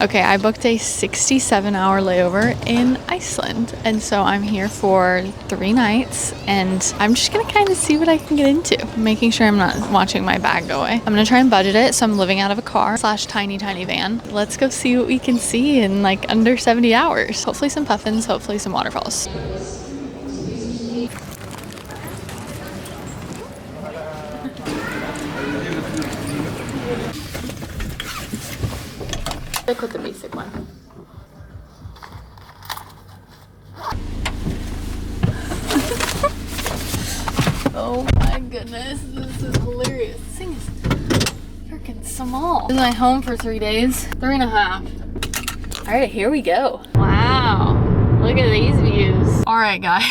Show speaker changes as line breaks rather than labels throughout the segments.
Okay, I booked a 67-hour layover in Iceland, and so I'm here for 3 nights, and I'm just gonna kind of see what I can get into, making sure I'm not watching my bag go away. I'm gonna try and budget it, so I'm living out of a car / tiny van. Let's go see what we can see in like under 70 hours. Hopefully some puffins, hopefully some waterfalls. Stick with the basic one. Oh my goodness, this is hilarious. This thing is freaking small. This is my home for 3 days, 3.5. All right, here we go. Wow, look at these views. All right, guys.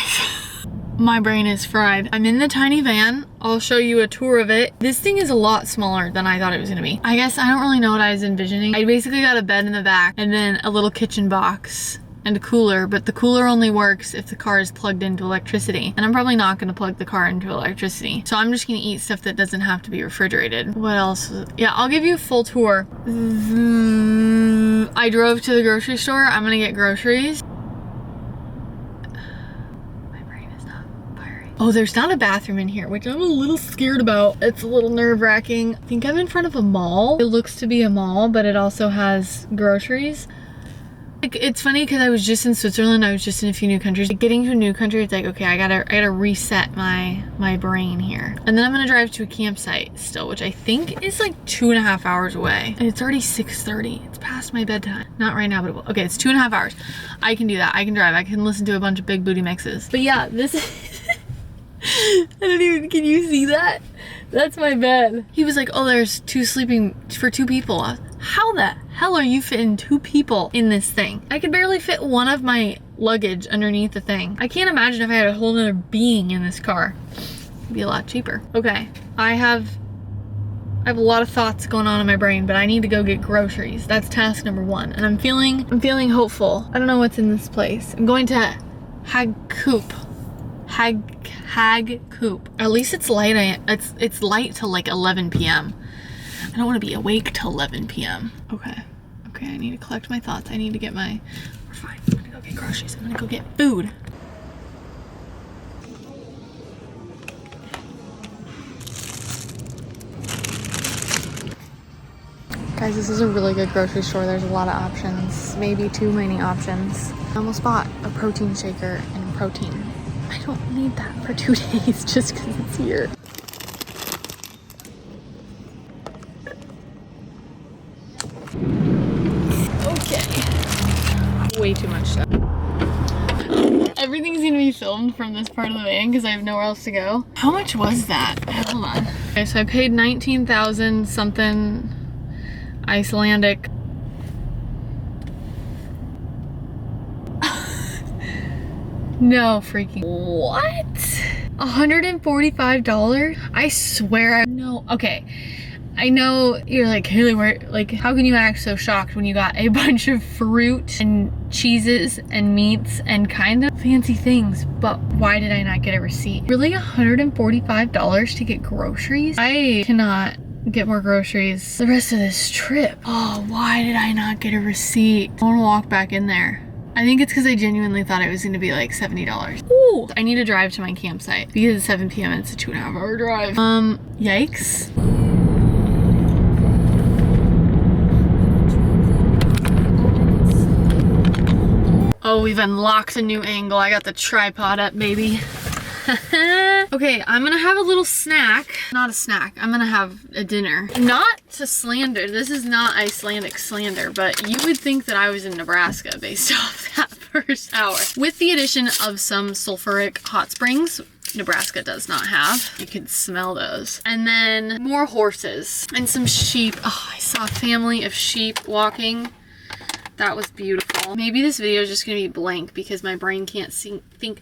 My brain is fried. I'm in the tiny van. I'll show you a tour of it. This thing is a lot smaller than I thought it was gonna be. I guess I don't really know what I was envisioning. I basically got a bed in the back and then a little kitchen box and a cooler, but the cooler only works if the car is plugged into electricity. And I'm probably not gonna plug the car into electricity. So I'm just gonna eat stuff that doesn't have to be refrigerated. What else? Yeah, I'll give you a full tour. I drove to the grocery store. I'm gonna get groceries. Oh, there's not a bathroom in here, which I'm a little scared about. It's a little nerve-wracking. I think I'm in front of a mall. It looks to be a mall, but it also has groceries. Like, it's funny because I was just in Switzerland. I was just in a few new countries. Like, getting to a new country, it's like, okay, I gotta reset my brain here. And then I'm gonna drive to a campsite still, which I think is like 2.5 hours away. And it's already 6:30. It's past my bedtime. Not right now, but it will. Okay, it's 2.5 hours. I can do that. I can drive. I can listen to a bunch of big booty mixes. But yeah, this is... I don't even, can you see that? That's my bed. He was like, oh, there's 2 sleeping for 2 people. How the hell are you fitting 2 people in this thing? I could barely fit one of my luggage underneath the thing. I can't imagine if I had a whole other being in this car. It'd be a lot cheaper. Okay, I have a lot of thoughts going on in my brain, but I need to go get groceries. That's task number 1. And I'm feeling hopeful. I don't know what's in this place. I'm going to Hagkaup. Hagkaup. At least it's light. It's light till like 11 p.m. I don't want to be awake till 11 p.m. Okay, I need to collect my thoughts. I need to get my... We're fine. I'm gonna go get groceries. I'm gonna go get food. Guys, this is a really good grocery store. There's a lot of options. Maybe too many options. I almost bought a protein shaker and protein. I don't need that for 2 days just because it's here. Okay. Way too much stuff. Everything's gonna be filmed from this part of the van because I have nowhere else to go. How much was that? Hold on. Okay, so I paid 19,000 something Icelandic. No freaking what? $145? I swear no. Okay, I know you're like, Haley, where, like, how can you act so shocked when you got a bunch of fruit and cheeses and meats and kind of fancy things, but why did I not get a receipt? Really, $145 to get groceries? I cannot get more groceries the rest of this trip. Oh, why did I not get a receipt? I want to walk back in there. I think it's because I genuinely thought it was going to be like $70. Ooh, I need to drive to my campsite because it's 7 p.m. and it's a 2.5 hour drive. Yikes. Oh, we've unlocked a new angle. I got the tripod up, baby. Okay, I'm gonna have a little snack. Not a snack, I'm gonna have a dinner. Not to slander, this is not Icelandic slander, but you would think that I was in Nebraska based off that first hour. With the addition of some sulfuric hot springs, Nebraska does not have. You can smell those. And then more horses and some sheep. Oh, I saw a family of sheep walking. That was beautiful. Maybe this video is just gonna be blank because my brain can't think.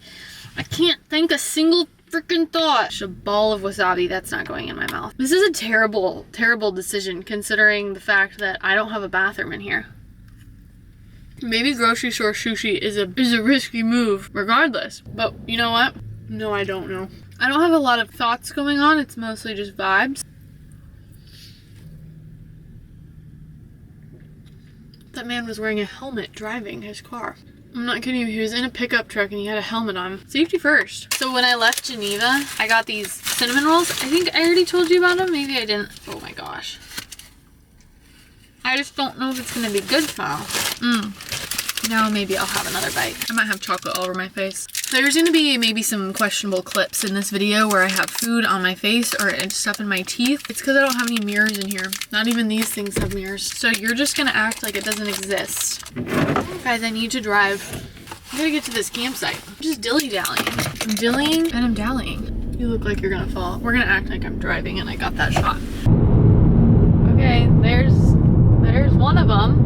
I can't think a single freaking thought. Just a ball of wasabi, that's not going in my mouth. This is a terrible, terrible decision considering the fact that I don't have a bathroom in here. Maybe grocery store sushi is a risky move regardless. But you know what? No, I don't know. I don't have a lot of thoughts going on. It's mostly just vibes. That man was wearing a helmet driving his car. I'm not kidding you, he was in a pickup truck and he had a helmet on. Safety first. So when I left Geneva, I got these cinnamon rolls. I think I already told you about them. Maybe I didn't. Oh my gosh. I just don't know if it's gonna be good now. Now maybe I'll have another bite. I might have chocolate all over my face. There's gonna be maybe some questionable clips in this video where I have food on my face or stuff in my teeth. It's because I don't have any mirrors in here. Not even these things have mirrors. So you're just gonna act like it doesn't exist. Guys, I need to drive. I gotta get to this campsite. I'm just dilly-dallying. I'm dillying and I'm dallying. You look like you're gonna fall. We're gonna act like I'm driving and I got that shot. Okay, there's one of them.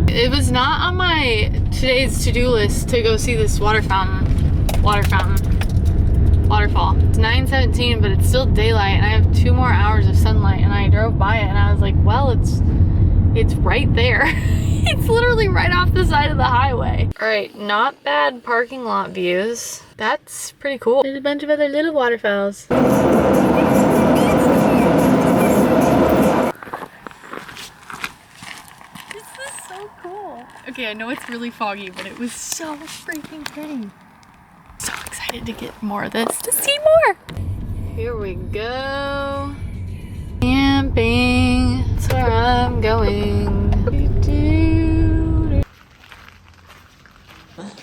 It was not on my today's to-do list to go see this waterfall. It's 9:17, but it's still daylight and I have 2 more hours of sunlight, and I drove by it and I was like, well, it's right there. It's literally right off the side of the highway. All right, not bad parking lot views. That's pretty cool. There's a bunch of other little waterfalls. Okay, I know it's really foggy, but it was so freaking pretty. So excited to get more of this, to see more. Here we go. Camping, that's where I'm going.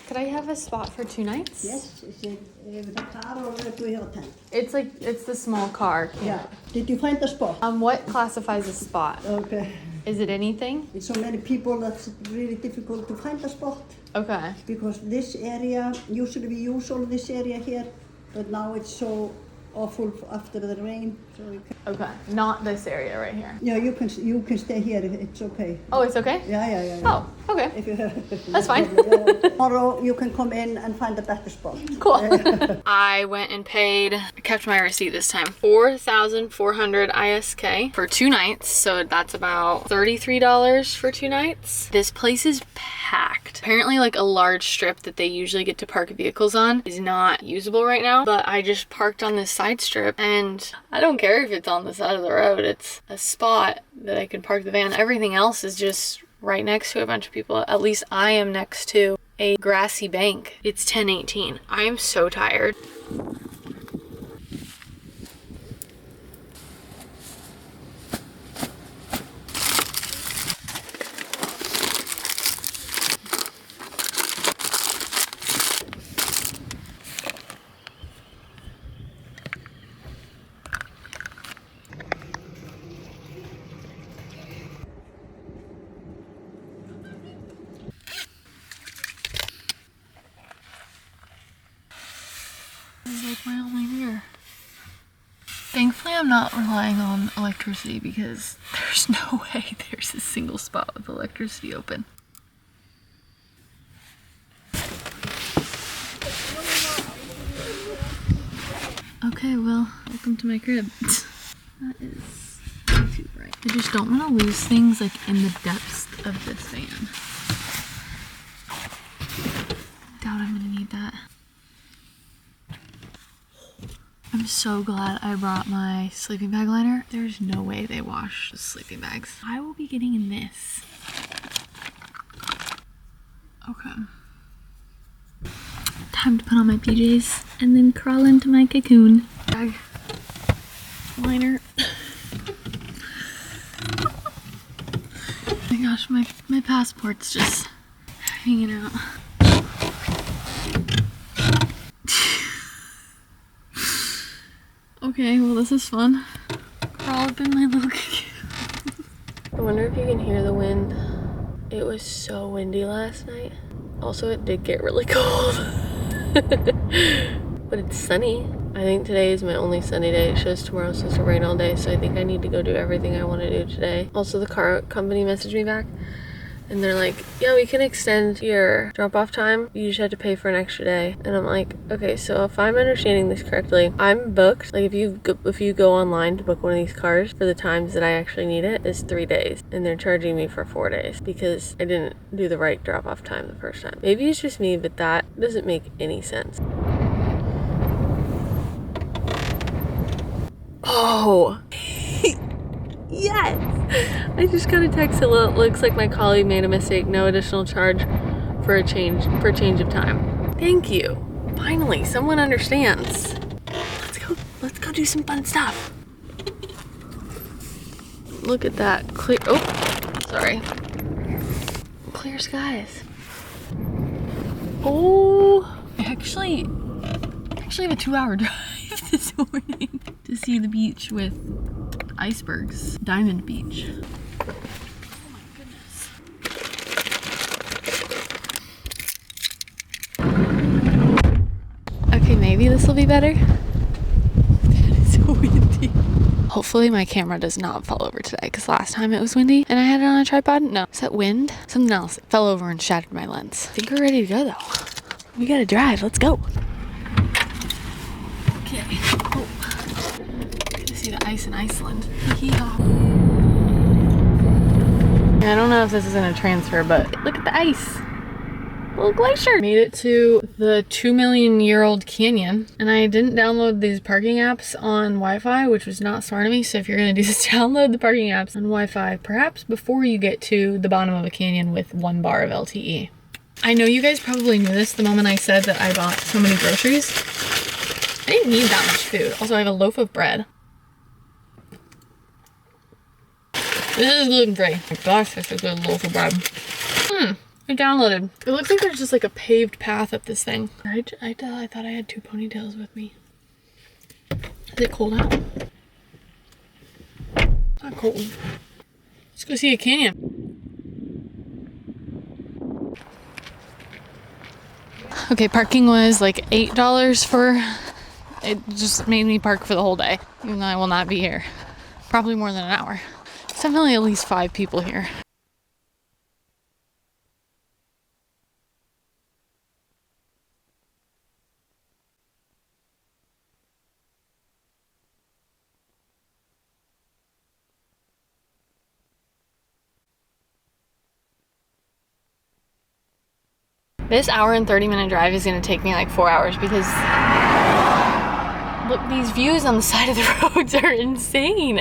Could I have a spot for 2 nights?
Yes, is it with a car or do we have a tent?
It's the small car.
Yeah. Did you find the spot?
What classifies a spot?
Okay.
Is it anything?
With so many people, that's really difficult to find a spot.
Okay.
Because this area, usually we use all this area here, but now it's so awful after the rain. So we can...
Okay, not this area right here.
Yeah, you can stay here. It's okay.
Oh, it's okay?
Yeah.
Oh, okay.
If you
That's fine.
Tomorrow you can come in and find a better spot.
Cool. I went and paid, I kept my receipt this time, 4,400 ISK for 2 nights. So that's about $33 for 2 nights. This place is packed. Apparently like a large strip that they usually get to park vehicles on is not usable right now, but I just parked on this side strip and I don't care if it's on the side of the road. It's a spot that I can park the van. Everything else is just right next to a bunch of people. At least I am next to a grassy bank. It's 10:18. I am so tired. Like my only mirror. Thankfully I'm not relying on electricity because there's no way there's a single spot with electricity open. Okay, well, welcome to my crib. That is way too bright. I just don't want to lose things like in the depths of this van. Doubt I'm gonna need that. I'm so glad I brought my sleeping bag liner. There's no way they wash the sleeping bags. I will be getting in this. Okay. Time to put on my PJs and then crawl into my cocoon. Bag liner. Oh my gosh, my passport's just hanging out. Okay, well this is fun. Crawl up in my little cocoon. I wonder if you can hear the wind. It was so windy last night. Also, it did get really cold. But it's sunny. I think today is my only sunny day. It shows tomorrow's supposed to rain all day, so I think I need to go do everything I want to do today. Also, the car company messaged me back and they're like, yeah, we can extend your drop-off time. You just have to pay for an extra day. And I'm like, okay, so if I'm understanding this correctly, I'm booked. Like if you go online to book one of these cars for the times that I actually need it, it's 3 days. And they're charging me for 4 days because I didn't do the right drop-off time the first time. Maybe it's just me, but that doesn't make any sense. Oh. Yes! I just got a text. It looks like my colleague made a mistake. No additional charge for a change of time. Thank you. Finally, someone understands. Let's go do some fun stuff. Look at that. Clear. Oh, sorry. Clear skies. Oh, I actually have a 2-hour drive this morning to see the beach with icebergs. Diamond Beach. Oh my goodness. Okay, maybe this will be better. It's so windy. Hopefully my camera does not fall over today, because last time it was windy and I had it on a tripod. No, is that wind? Something else. It fell over and shattered my lens. I think we're ready to go though. We gotta drive. Let's go. Okay. Oh. Good to see the ice in Iceland. Yeehaw. I don't know if this is gonna transfer, but look at the ice. Little glacier. Made it to the 2 million-year-old canyon, and I didn't download these parking apps on Wi-Fi, which was not smart of me. So if you're gonna do this, download the parking apps on Wi-Fi, perhaps before you get to the bottom of a canyon with 1 bar of LTE. I know you guys probably knew this the moment I said that I bought so many groceries. I didn't need that much food. Also, I have a loaf of bread. This is gluten-free. Oh my gosh, this is a good loaf of bread. I downloaded. It looks like there's just like a paved path up this thing. I thought I had 2 ponytails with me. Is it cold out? Not cold. Let's go see a canyon. Okay, parking was like $8 for, it just made me park for the whole day, even though I will not be here. Probably more than an hour. There's definitely at least 5 people here. This hour and 30-minute drive is gonna take me like 4 hours because look, these views on the side of the roads are insane.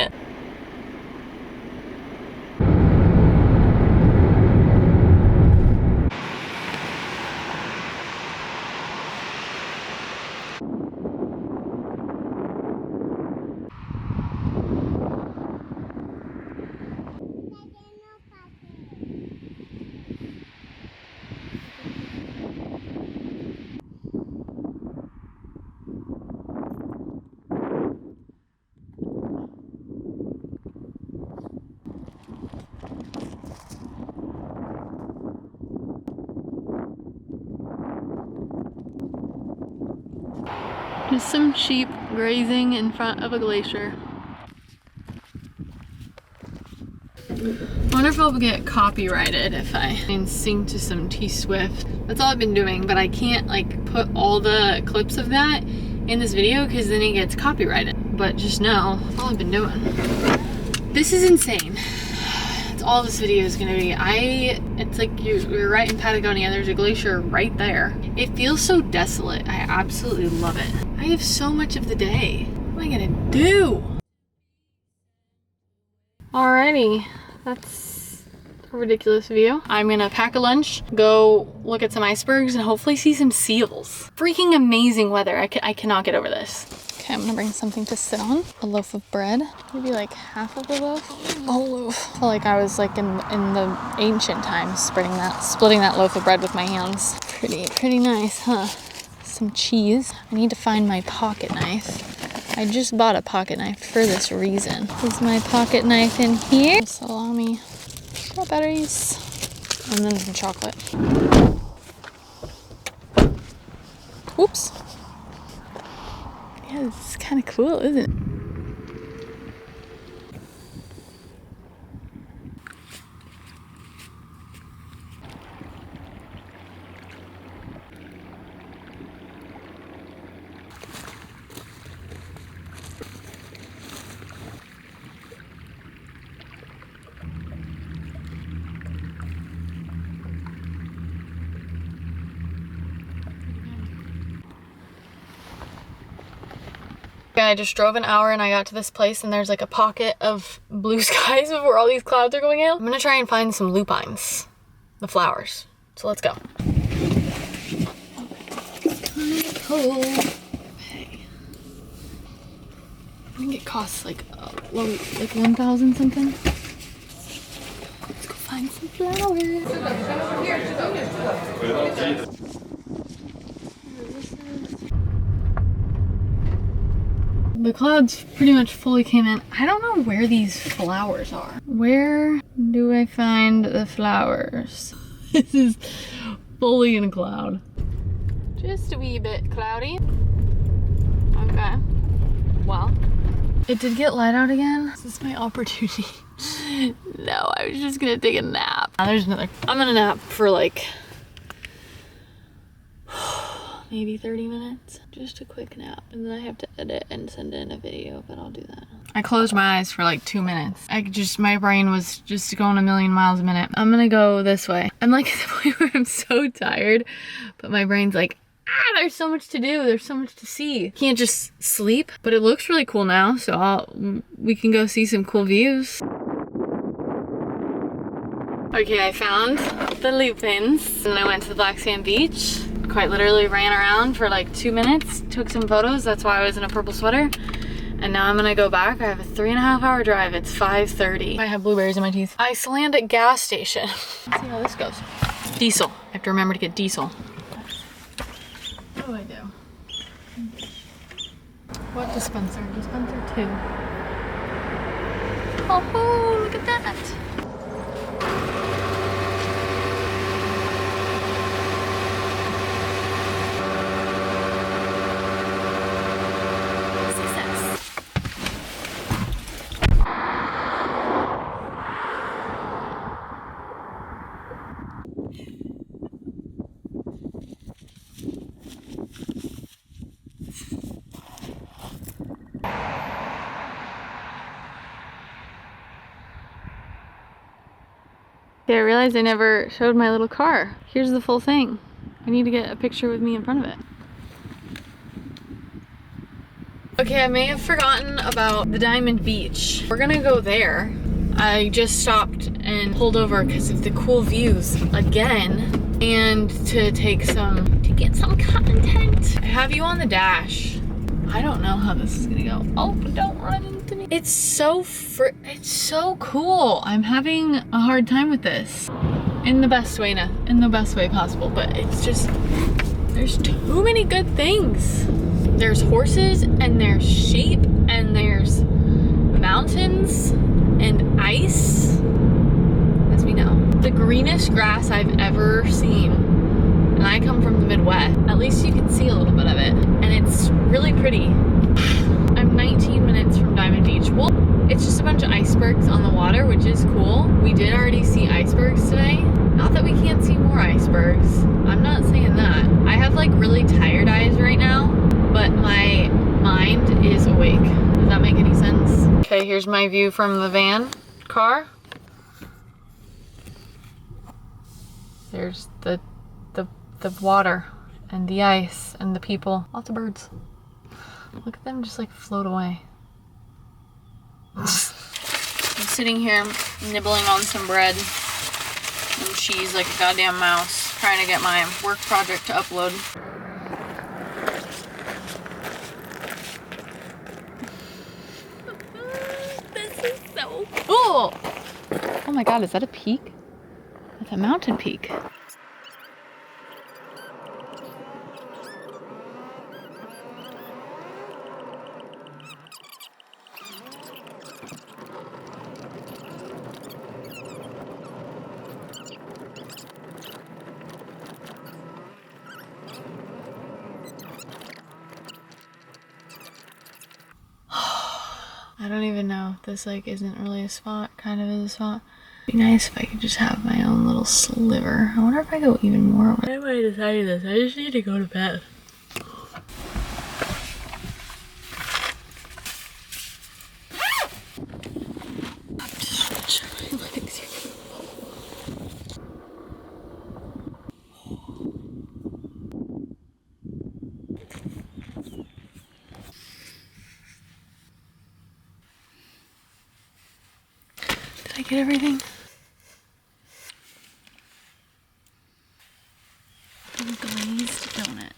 Just some sheep grazing in front of a glacier. I wonder if I'll get copyrighted if I sing to some T-Swift. That's all I've been doing, but I can't like put all the clips of that in this video because then it gets copyrighted. But just know, that's all I've been doing. This is insane. That's all this video is gonna be. It's like you're right in Patagonia. There's a glacier right there. It feels so desolate. I absolutely love it. I have so much of the day. What am I gonna do? Alrighty, that's a ridiculous view. I'm gonna pack a lunch, go look at some icebergs, and hopefully see some seals. Freaking amazing weather. I cannot get over this. Okay, I'm gonna bring something to sit on. A loaf of bread, maybe like half of the loaf. The whole loaf. I feel like I was like in the ancient times, splitting that loaf of bread with my hands. Pretty nice, huh? Some cheese. I need to find my pocket knife. I just bought a pocket knife for this reason. Is my pocket knife in here? Salami, strawberries, and then some chocolate. Whoops. Yeah, this is kind of cool, isn't it? Yeah, I just drove an hour and I got to this place and there's like a pocket of blue skies before all these clouds are going out. I'm gonna try and find some lupines, the flowers. So let's go. It's kind of cold. Okay. I think it costs like 1,000 something. Let's go find some flowers. The clouds pretty much fully came in. I don't know where these flowers are. Where do I find the flowers? This is fully in a cloud. Just a wee bit cloudy. Okay. Well, it did get light out again. This is my opportunity. No, I was just gonna take a nap. There's another. I'm gonna nap for like maybe 30 minutes. Just a quick nap. And then I have to edit and send in a video, but I'll do that. I closed my eyes for like 2 minutes. My brain was just going a million miles a minute. I'm gonna go this way. I'm like at the point where I'm so tired, but my brain's like, there's so much to do. There's so much to see. Can't just sleep, but it looks really cool now. So we can go see some cool views. Okay, I found the lupines and I went to the black sand beach. Quite literally ran around for like 2 minutes, took some photos. That's why I was in a purple sweater. And now I'm gonna go back. I have a 3.5 hour drive. It's 5:30. I have blueberries in my teeth. Iceland gas station. Let's see how this goes. Diesel. I have to remember to get diesel. What do I do? What dispenser? Dispenser 2. Oh, look at that. Okay, I realized I never showed my little car. Here's the full thing. I need to get a picture with me in front of it. Okay, I may have forgotten about the Diamond Beach. We're gonna go there. I just stopped and pulled over because of the cool views again, and to get some content. I have you on the dash. I don't know how this is gonna go. Oh, don't run into me. It's so cool. I'm having a hard time with this. In the best way possible, but it's just, there's too many good things. There's horses and there's sheep and there's mountains and ice, as we know. The greenest grass I've ever seen. And I come from the Midwest. At least you can see a little bit of it. And it's really pretty. I'm 19 minutes from Diamond Beach. Well, it's just a bunch of icebergs on the water, which is cool. We did already see icebergs today. Not that we can't see more icebergs. I'm not saying that. I have like really tired eyes right now, but my mind is awake. Does that make any sense? Okay, here's my view from the van car. There's the water and the ice and the people. Lots of birds. Look at them just like float away. I'm sitting here nibbling on some bread and cheese like a goddamn mouse, trying to get my work project to upload. This is so cool. Oh my god, is that a peak? That's a mountain peak. I don't even know if this like isn't really a spot, kind of is a spot. It'd be nice if I could just have my own little sliver. I wonder if I go even more. Why have I decided this? I just need to go to bed. I'm just stretching my legs here. Get everything. And glazed donut.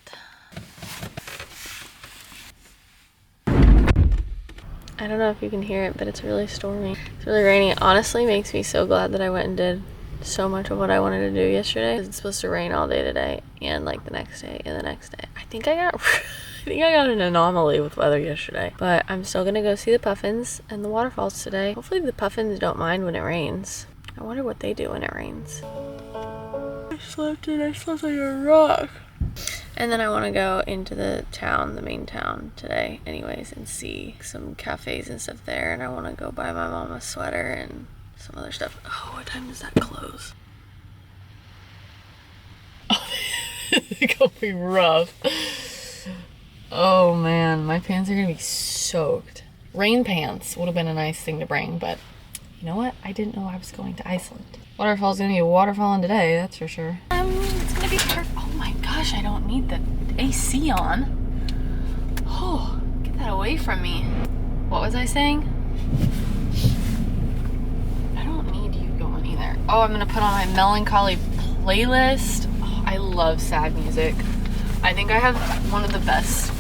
I don't know if you can hear it, but it's really stormy. It's really rainy. It honestly makes me so glad that I went and did so much of what I wanted to do yesterday. It's supposed to rain all day today and like the next day and the next day. I think I got an anomaly with weather yesterday, but I'm still gonna go see the puffins and the waterfalls today. Hopefully the puffins don't mind when it rains. I wonder what they do when it rains. I slept like a rock. And then I want to go into the town, the main town today anyways, and see some cafes and stuff there. And I want to go buy my mom a sweater and some other stuff. Oh, what time does that close? It's gonna be rough. Oh man, my pants are gonna be soaked. Rain pants would have been a nice thing to bring, but you know what? I didn't know I was going to Iceland. Waterfall's gonna be waterfalling today, that's for sure. It's gonna be perfect. Oh my gosh, I don't need the AC on. Oh, get that away from me. What was I saying? I don't need you going either. Oh, I'm gonna put on my melancholy playlist. Oh, I love sad music. I think I have one of the best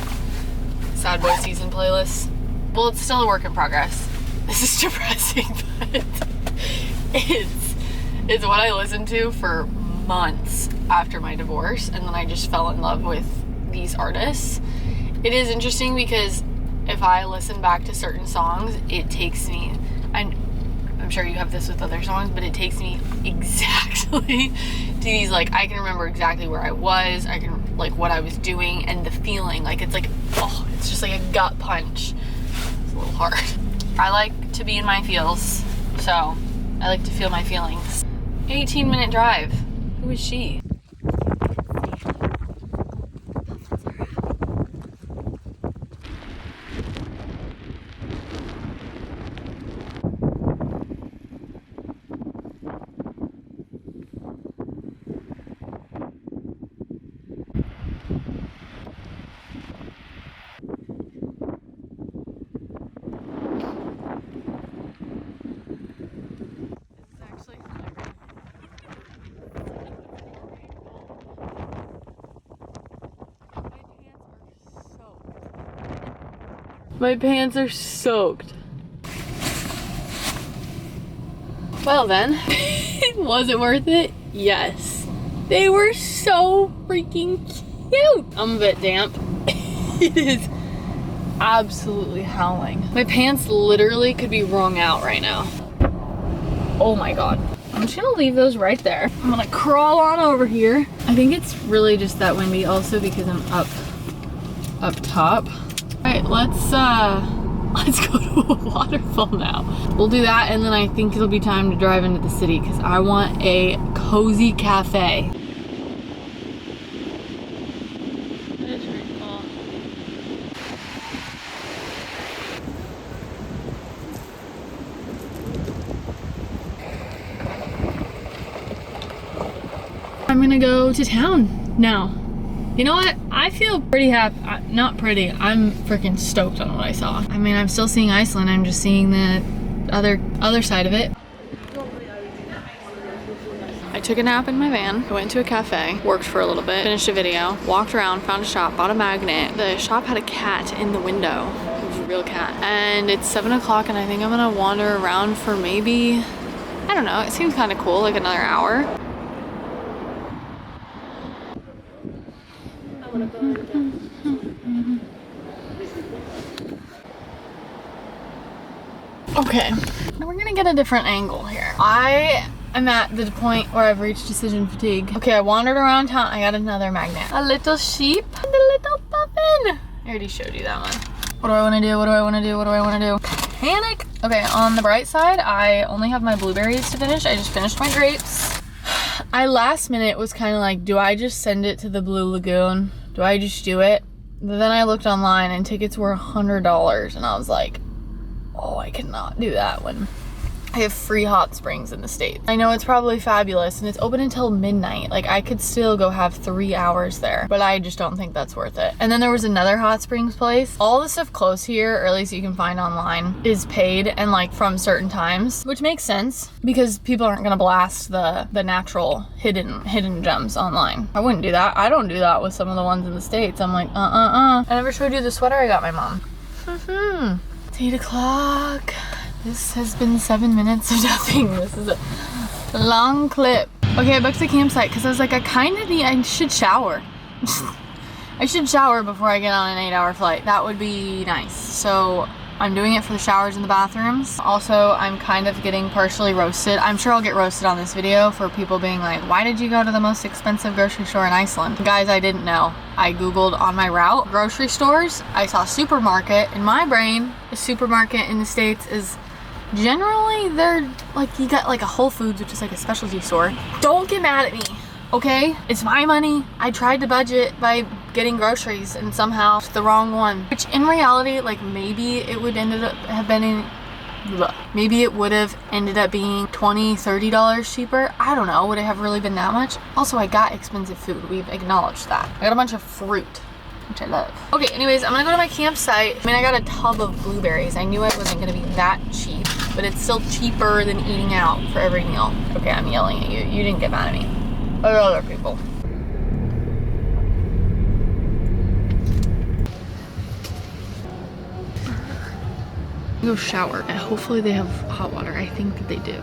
sad boy season playlists. Well, it's still a work in progress. This is depressing, but it's what I listened to for months after my divorce, and then I just fell in love with these artists. It is interesting because if I listen back to certain songs, it takes me, I'm sure you have this with other songs, but it takes me exactly to these, like, I can remember exactly where I was, I can, like, what I was doing, and the feeling, like, it's like, oh, it's just like a gut punch. It's a little hard. I like to be in my feels, so I like to feel my feelings. 18-minute drive. Who is she? My pants are soaked. Well then, was it worth it? Yes. They were so freaking cute. I'm a bit damp. It is absolutely howling. My pants literally could be wrung out right now. Oh my God. I'm just gonna leave those right there. I'm gonna crawl on over here. I think it's really just that windy also because I'm up top. All right, let's go to a waterfall now. We'll do that, and then I think it'll be time to drive into the city because I want a cozy cafe. That is pretty cool. I'm gonna go to town now. You know what? I feel pretty happy. Not pretty. I'm freaking stoked on what I saw. I mean, I'm still seeing Iceland. I'm just seeing the other side of it. I took a nap in my van. I went to a cafe, worked for a little bit, finished a video, walked around, found a shop, bought a magnet. The shop had a cat in the window. It was a real cat. And it's 7 o'clock, and I think I'm gonna wander around for maybe, I don't know, it seems kind of cool, like another hour. Okay, now we're gonna get a different angle here. I am at the point where I've reached decision fatigue. Okay, I wandered around town. I got another magnet. A little sheep and a little puffin. I already showed you that one. What do I wanna do? What do I wanna do? What do I wanna do? Panic! Okay, on the bright side, I only have my blueberries to finish. I just finished my grapes. I last minute was kind of like, do I just send it to the Blue Lagoon? Do I just do it? But then I looked online and tickets were $100 and I was like, oh, I cannot do that when I have free hot springs in the States. I know it's probably fabulous and it's open until midnight. Like I could still go have 3 hours there, but I just don't think that's worth it. And then there was another hot springs place. All the stuff close here, or at least you can find online, is paid and like from certain times, which makes sense because people aren't gonna blast the natural hidden gems online. I wouldn't do that. I don't do that with some of the ones in the States. I'm like, I never showed you the sweater I got my mom. It's 8 o'clock. This has been 7 minutes of nothing. This is a long clip. Okay, I booked the campsite because I was like, I should shower. I should shower before I get on an 8-hour flight. That would be nice. So I'm doing it for the showers in the bathrooms. Also, I'm kind of getting partially roasted. I'm sure I'll get roasted on this video for people being like, why did you go to the most expensive grocery store in Iceland? Guys, I didn't know. I Googled on my route grocery stores. I saw supermarket. In my brain, a supermarket in the States is generally, they're like, you got like a Whole Foods, which is like a specialty store. Don't get mad at me, okay? It's my money. I tried to budget by getting groceries and somehow it's the wrong one. Which in reality, like maybe it would maybe it would have ended up being $20, $30 cheaper. I don't know, would it have really been that much? Also, I got expensive food. We've acknowledged that. I got a bunch of fruit, which I love. Okay, anyways, I'm gonna go to my campsite. I mean, I got a tub of blueberries. I knew it wasn't gonna be that cheap, but it's still cheaper than eating out for every meal. Okay, I'm yelling at you. You didn't get mad at me. Other people. Go shower and hopefully they have hot water. I think that they do.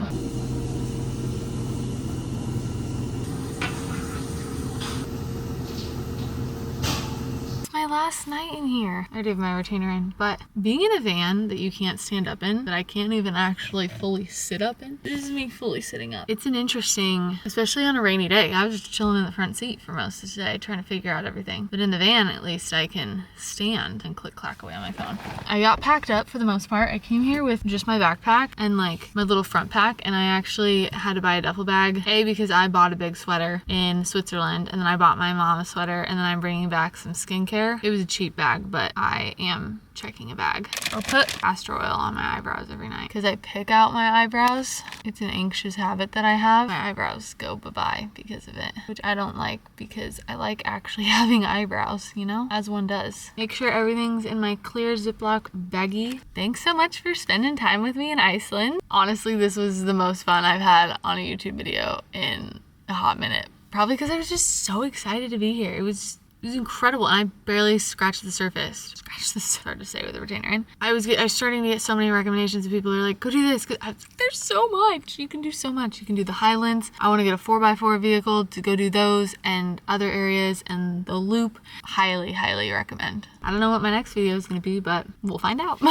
My last night in here. I do have my retainer in, but being in a van that you can't stand up in, that I can't even actually fully sit up in, this is me fully sitting up. It's an interesting, especially on a rainy day. I was just chilling in the front seat for most of today, trying to figure out everything. But in the van, at least I can stand and click clack away on my phone. I got packed up for the most part. I came here with just my backpack and like my little front pack, and I actually had to buy a duffel bag. A, because I bought a big sweater in Switzerland, and then I bought my mom a sweater, and then I'm bringing back some skincare. It was a cheap bag, but I am checking a bag. I'll put castor oil on my eyebrows every night because I pick out my eyebrows. It's an anxious habit that I have. My eyebrows go bye-bye because of it, which I don't like because I like actually having eyebrows, you know, as one does. Make sure everything's in my clear Ziploc baggie. Thanks so much for spending time with me in Iceland. Honestly, this was the most fun I've had on a YouTube video in a hot minute. Probably because I was just so excited to be here. It was incredible, and I barely scratched the surface. Scratched the surface, hard to say with a retainer in. I was starting to get so many recommendations of people who are like, go do this. There's so much. You can do so much. You can do the Highlands. I want to get a 4x4 vehicle to go do those and other areas, and the loop. Highly, highly recommend. I don't know what my next video is going to be, but we'll find out.